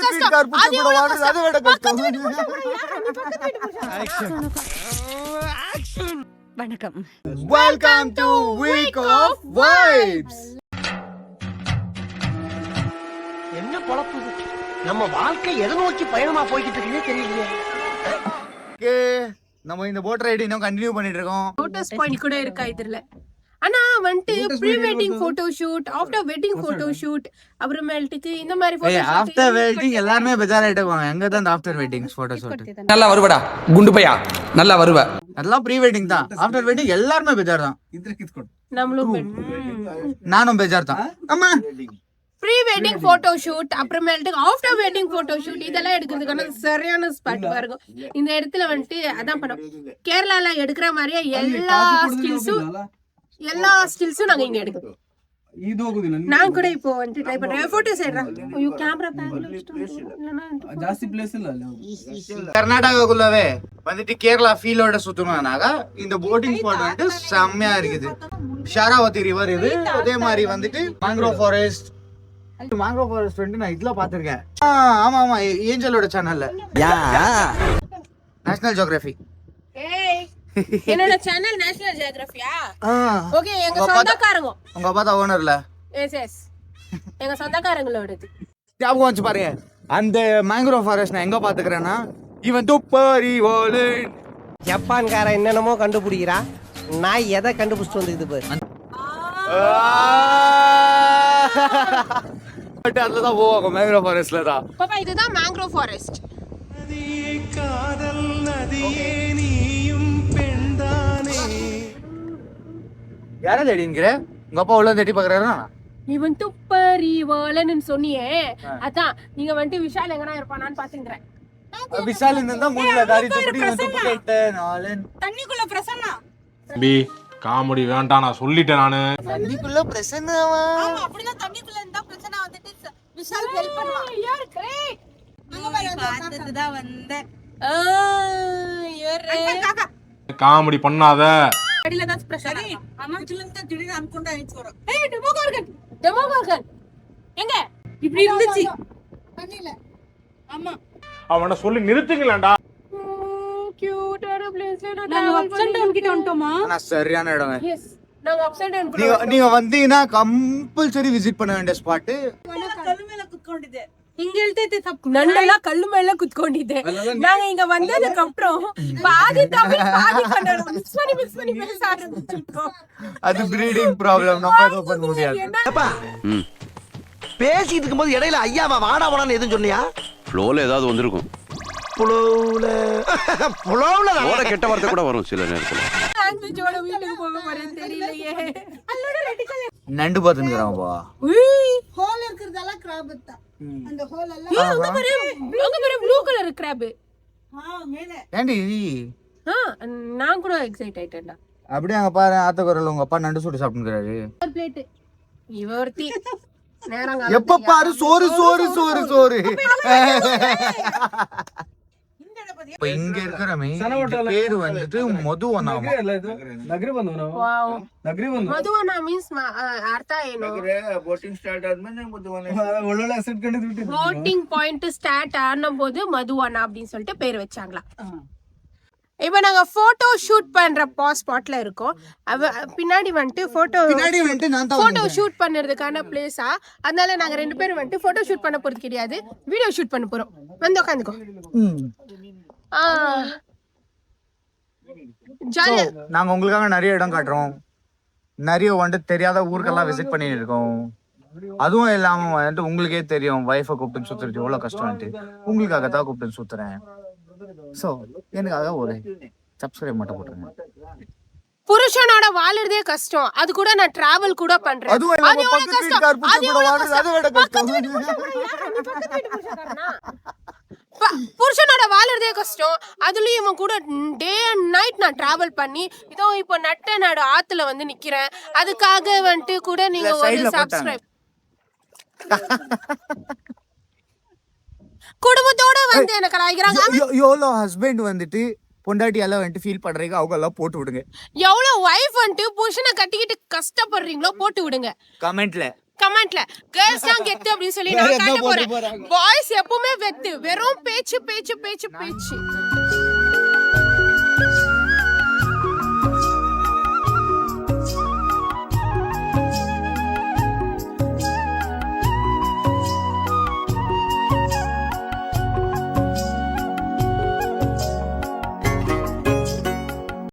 கஷ்டம். அது வணக்கம். Welcome to week off vibes. என்ன பொழப்புது? நம்ம வாழ்க்கை எதை நோக்கி பயணமா போய்கிட்டு இருக்குன்னே தெரியலையே. நம்ம இந்த போட் ரைடு இன்னும் கண்டினியூ பண்ணிட்டு இருக்கோம். போட்டோஸ் பாயிண்ட் கூட இருக்கா இதுல. ஆனா வந்துட்டு pre wedding photo shoot, after wedding photo shoot, அப்புறமேட்டுக்கு இந்த மாதிரி போட்டோ ஷூட். ஆஃப்டர் வெட்டிங் எல்லாரும் பெஜார் ஆயிட்டாங்க. எங்க தான் ஆஃப்டர் வெட்டிங் போட்டோ ஷூட்? நல்லா வருவடா குண்டு பையா, நல்லா வருவ. அதெல்லாம் ப்ரீ வெட்டிங் தான். ஆஃப்டர் வெட்டிங் எல்லாரும் பெஜார் தான். நம்மளும் நானும் பெஜார் தான். ஆமா, ப்ரீ வெட்டிங் போட்டோ ஷூட், அப்புறமேட்டுக்கு ஆஃப்டர் வெட்டிங் போட்டோ ஷூட் இதெல்லாம் எடுக்கிறதுக்கான சரியான ஸ்பாட் பாருங்க. இந்த இடத்துல வந்துட்டு அதான் பண்ணோம். கேரளால எடுக்கிற மாதிரியே எல்லா ஸ்டில்ஸும் நாங்க இங்க எடுக்கிறோம். நான் கூட இப்போ வந்து ட்ரை பண்றேன். போட்டோஸ் எடுறேன். ஐயோ கேமரா பேக்ல வச்சிட்டோம். ಜಾಸ್ತಿ ಪ್ಲೇಸ್ ಇಲ್ಲ கர்நாடகாக்குள்ளவே வந்துட்டு கேரளா ஃபீலோட சுத்தணும்னாக்கா இந்த போட்டிங் ஸ்பாட் வந்து செம்மையா இருக்குது. ஷாராவதி ரிவர் இது. அதே மாதிரி வந்துட்டு மேங்க்ரோவ் ஃபாரஸ்ட். மேங்க்ரோவ் ஃபாரஸ்ட் வந்து நான் இதுல பாத்திருக்கேன். ஆமா ஆமா, ஏஞ்சலோட சேனல்ல. National geography. ஏய், என்னோட சேனல் நேஷனல் ஜியோகிராஃபியா? ஓகே, எங்க சொந்தக்காரங்க. உங்க அப்பா தான் ஓனர்ல. எஸ் எங்க சொந்தக்காரங்களோடது. ஞாபகம் வச்சு பாருங்க. அந்த மேங்க்ரோவ் ஃபாரஸ்ட் நான் எங்க பாத்துக்கிறேன்னா, இவன் துப்பரி ஓடு ஜப்பான்கார என்னென்னமோ கண்டுபிடிக்கிறா. நான் எதை கண்டுபிடிச்சிட்டு வந்துக்குது பாரு. அதுலதான் போவாங்க. மேங்க்ரோவ் ஃபாரஸ்ட்ல தான். பாப்பா, இதுதான் மேங்க்ரோவ் ஃபாரஸ்ட். யார தேடிங்கிற? உங்க அப்பா உள்ள தேடி பாக்குறாரா? இவன் துப்பரி வாளன்னு சொன்னியே, அதான் நீங்க வந்துட்டு விஷால் எங்கனா இருப்பானான்னு பாத்துங்கறேன். விஷால் இருந்தா மூணுல காரி துப்படி இவன் துப்பு கேட்ட நாளன். தண்ணிக்குள்ள பிரசன்னா. தம்பி காமெடி வேண்டாம், நான் சொல்லிட்டேன் நானு. தண்ணிக்குள்ள பிரசன்னாவா? ஆமா, அப்படிதான். தண்ணிக்குள்ள இருந்தா பிரசன்னா வந்துட்டு விஷால் ஹெல்ப் பண்ணுவான். You are great. பார்த்துட்டு தான் வந்தேன். காமெடி பண்ணாத. அடில தான் பிரசன்னா. ஆமா, சொல்லுங்க திடீர்னு அன்கொண்டா ஆயிச்சு வரும். ஏய், டெமோகார்கன் எங்க இப்படி இருந்துச்சு பண்ணல. ஆமா, அவனை சொல்லி நிறுத்துங்களேன்டா. கியூட்டான பிளேஸ்ல நாங்க அப்ஸ் அண்ட் டவுன் கிட்ட வந்துட்டோமா? நான் சரியான இடங்க. எஸ், நாங்க அப்ஸ் அண்ட் டவுன். நீங்க வந்தீங்கன்னா கம்பல்சரி விசிட் பண்ண வேண்டிய ஸ்பாட். கல்லு மேல குத்ಕೊಂಡಿದೆ. இங்க எழுதிட்டு தப்பு. நண்டெல்லாம் கல்லு மேல குத்ಕೊಂಡಿದೆ. நாங்க இங்க வந்ததுக்கு அப்புறம் பாதி தமிழ் பாதி கன்னடம் மிக்ஸ் பண்ணி பேச ஆரம்பிச்சிட்டோம். அது பிரீடிங் ப்ராப்ளம். நம்ம ஏதோ பண்ண முடியாது. பேசிட்டு இருக்கும்போது இடையில ஐயாவா வாடா வாடான்னு எதுவும் சொன்னியா? ஃப்ளோல ஏதாவது வந்திருக்கும். புலவுல கெட்ட வார்த்தை கூட வரும் சில நேரத்துல. லாங்குவேஜோட வீட்டுக்கு போக போறேன்னு தெரியலையே. நண்டு பாத்துங்கறாம்பா. ஹோல் இருக்குறதெல்லாம் கிராப் தான். அந்த ஹோல் எல்லாம் அங்க பாரு ப்ளூ கலர் கிராப். மேல ஏண்டி நான் கூட எக்ஸைட் ஆயிட்டேன்டா. அப்படியே அங்க பாரு, ஆத்தக்குரல் உங்க அப்பா நண்டு சுட்டு சாப்பிட்டுக்கிறாரு. ஒரு பிளேட் இவர்த்தி நேரங்க. எப்ப பாரு சோறு சோறு சோறு சோறு. இப்ப இங்க இருக்கிறமே பேரு வந்துட்டு ಮಧುವನ. ನಗರಿ ಬಂದು ನಾವು ವಾವ್, ನಗರಿ ಬಂದು ಮಧುವನ ಮೀನ್ಸ್ ಅರ್ಥ ಏನು? ಬೋಟಿಂಗ್ ಸ್ಟಾರ್ಟ್ ಆದ್ಮೇಲೆ ಮಧುವನ. ಒಳ್ಳೊಳ್ಳೆ ಹೆಸರು ಕಂಡಿದ್ದು ಬಿಟ್ಟಿದ್ದು. போட்டிங் பாயிண்ட் ஸ்டார்ட் ஆனபோது மதுவானா அப்படின்னு சொல்லிட்டு பேர் வச்சாங்களா. இப்போ நாங்க போட்டோ ஷூட் பண்ற ஸ்பாட்ல இருக்கோம். பின்னாடி வந்துட்டு போட்டோ ஷூட் பண்றதுக்கான பிளேஸா, அதனால நாங்க ரெண்டு பேரும் வந்துட்டு போட்டோ ஷூட் பண்ண போறது கிடையாது, வீடியோ ஷூட் பண்ண போறோம். வந்து உட்காந்துக்கோ. ஜாலியா நாங்க உங்களுக்காக நிறைய இடம் காட்டுறோம். நிறைய வந்துட்டு தெரியாத ஊருக்கெல்லாம் விசிட் பண்ணிட்டு இருக்கோம். அதுவும் இல்லாம வந்துட்டு உங்களுக்கே தெரியும் வைஃபை கூப்பிட்டு சுத்துறது எவ்வளவு கஷ்டம்ட்டு. உங்களுக்காக தான் கூப்பிட்டு சுத்துறேன். சோ எனக்காக ஒரு சப்ஸ்கிரைப் மட்டும் போட்டுருங்க. புருஷனோட வாழறதே கஷ்டம், அது கூட நான் டிராவல் கூட பண்றேன். அது எவ்வளவு கஷ்டம். புருஷனோட வாழறதே கஷ்டம், அதுலயும் இவன் கூட டே அண்ட் நைட் நான் டிராவல் பண்ணி இதோ இப்போ நட்ட நாடு ஆத்துல வந்து நிக்கிறேன். அதுக்காக வந்துட்டு கூட நீங்க ஒரு சப்ஸ்கிரைப் குடும்பத்தோட வந்து எனக்கு ராய்க்கிறாங்க. எவ்வளோ ஹஸ்பண்ட் வந்துட்டு பொண்டாட்டி எல்லாம் வந்துட்டு ஃபீல் பண்றீங்க, அவங்க எல்லாம் போட்டு விடுங்க. எவ்வளவு வைஃப் வந்துட்டு புருஷனை கட்டிக்கிட்டு கஷ்டப்படுறீங்களோ போட்டு விடுங்க கமெண்ட்ல. கமெண்ட்ல கேர்ள்ஸ் தான் கெத்து அப்படின்னு சொல்லி நான் காட்ட போறேன். பாய்ஸ் எப்பவுமே வெத்து, வெறும் பேச்சு பேச்சு பேச்சு பேச்சு.